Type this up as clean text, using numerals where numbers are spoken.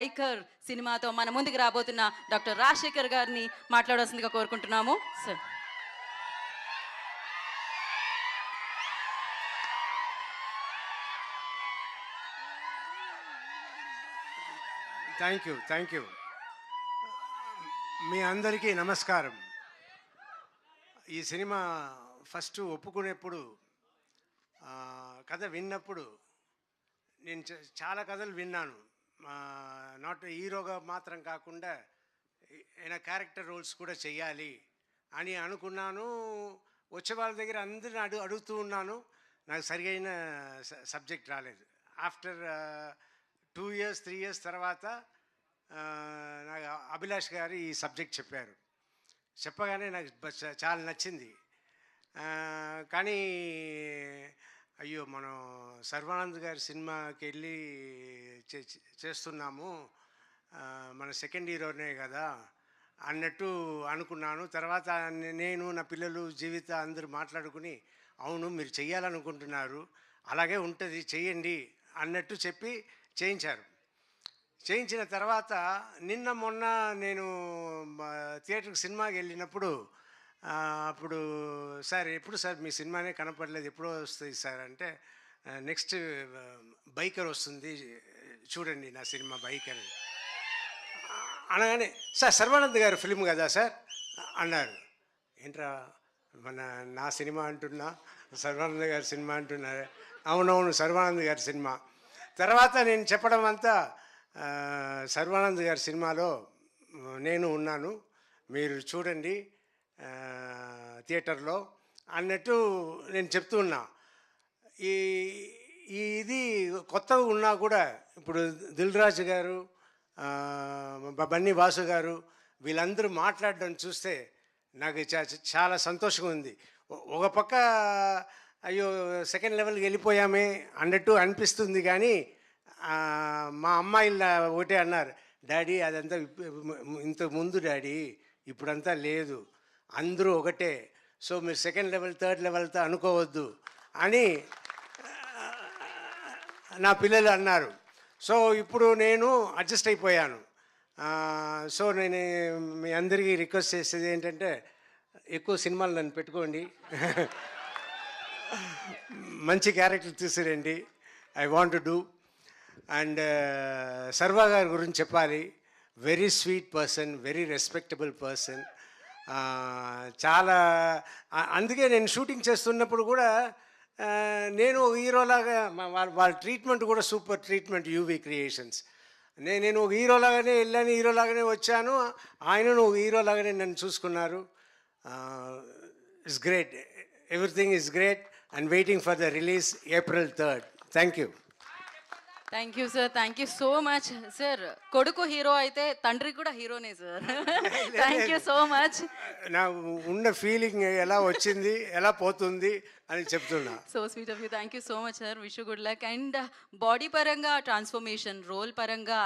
ఐకర్ సినిమాతో మన ముందుకు రాబోతున్న డాక్టర్ రాజశేఖర్ గారిని మాట్లాడాల్సిందిగా కోరుకుంటున్నాము సార్. Thank you. మీ అందరికీ నమస్కారం. ఈ సినిమా ఫస్ట్ ఒప్పుకునేప్పుడు కథ విన్నప్పుడు నేను చాలా కథలు విన్నాను. నాట్ హీరోగా మాత్రం కాకుండా ఏమైనా క్యారెక్టర్ రోల్స్ కూడా చెయ్యాలి అని అనుకున్నాను. వచ్చే వాళ్ళ దగ్గర అందరిని అడుగుతూ ఉన్నాను. నాకు సరిగైన సబ్జెక్ట్ రాలేదు. ఆఫ్టర్ 2 years 3 years తర్వాత నాకు అభిలాష్ గారు ఈ సబ్జెక్ట్ చెప్పారు. చెప్పగానే నాకు చాలా నచ్చింది. కానీ అయ్యో, మనం సర్వానంద్ గారి సినిమాకి వెళ్ళి చేస్తున్నాము, మన సెకండ్ హీరోనే కదా అన్నట్టు అనుకున్నాను. తర్వాత నేను, నా పిల్లలు, జీవిత అందరూ మాట్లాడుకుని అవును మీరు చెయ్యాలనుకుంటున్నారు, అలాగే ఉంటుంది చెయ్యండి అన్నట్టు చెప్పి చేయించారు. చేయించిన తర్వాత నిన్న మొన్న నేను థియేటర్కి సినిమాకి వెళ్ళినప్పుడు అప్పుడు సార్ ఎప్పుడు సార్ మీ సినిమానే కనపడలేదు, ఎప్పుడో వస్తుంది సార్ అంటే నెక్స్ట్ బైకర్ వస్తుంది చూడండి నా సినిమా బైకర్ అనగానే సార్ సర్వానంద్ గారు ఫిల్మ్ కదా సార్ అన్నారు. ఏంట్రా నా సినిమా అంటున్నా, సర్వానంద్ గారి సినిమా అంటున్నారు. అవునవును సర్వానంద్ గారి సినిమా. తర్వాత నేను చెప్పడం అంతా సర్వానంద్ గారి సినిమాలో నేను ఉన్నాను, మీరు చూడండి థియేటర్లో అన్నట్టు నేను చెప్తూ ఉన్నా. ఇది కొత్తగా ఉన్నా కూడా ఇప్పుడు దిల్ రాజు గారు, బన్నీ వాసు గారు వీళ్ళందరూ మాట్లాడడం చూస్తే నాకు చాలా సంతోషంగా ఉంది. ఒక పక్క అయ్యో సెకండ్ లెవెల్కి వెళ్ళిపోయామే అన్నట్టు అనిపిస్తుంది. కానీ మా అమ్మాయిలు ఒకటే అన్నారు, డాడీ అదంతా ఇంతకు ముందు డాడీ, ఇప్పుడంతా లేదు, అందరూ ఒకటే, సో మీరు సెకండ్ లెవెల్ థర్డ్ లెవెల్తో అనుకోవద్దు అని నా పిల్లలు అన్నారు. సో ఇప్పుడు నేను అడ్జస్ట్ అయిపోయాను. సో నేను మీ అందరికీ రిక్వెస్ట్ చేసేది ఏంటంటే ఎక్కువ సినిమాలు నన్ను పెట్టుకోండి, మంచి క్యారెక్టర్ తీసుకురండి, I want to do. And Sarva గారి గురించి చెప్పాలి, very sweet person, very respectable person. చాలా అందుకే నేను షూటింగ్ చేస్తున్నప్పుడు కూడా నేను హీరోలాగా వాళ్ళ ట్రీట్మెంట్ కూడా సూపర్ ట్రీట్మెంట్ యూవీ క్రియేషన్స్. నేను ఒక హీరోలాగానే వెళ్ళాను, హీరోలాగానే వచ్చాను, ఆయనను ఒక హీరోలాగానే నన్ను చూసుకున్నారు. It's great, everything is great and waiting for the release April 3rd. Thank you. Thank you sir, thank you so much sir. కొడుకు హీరో అయితే తండ్రి కూడా హీరోనే సార్. Thank you so much. నా ఉన్న ఫీలింగ్ ఎలా వచ్చింది ఎలా పోతుంది అని చెప్తున్నా. So sweet of you. Thank you so much sir. Wish you good luck. And body పరంగా ట్రాన్స్ఫర్మేషన్, రోల్ పరంగా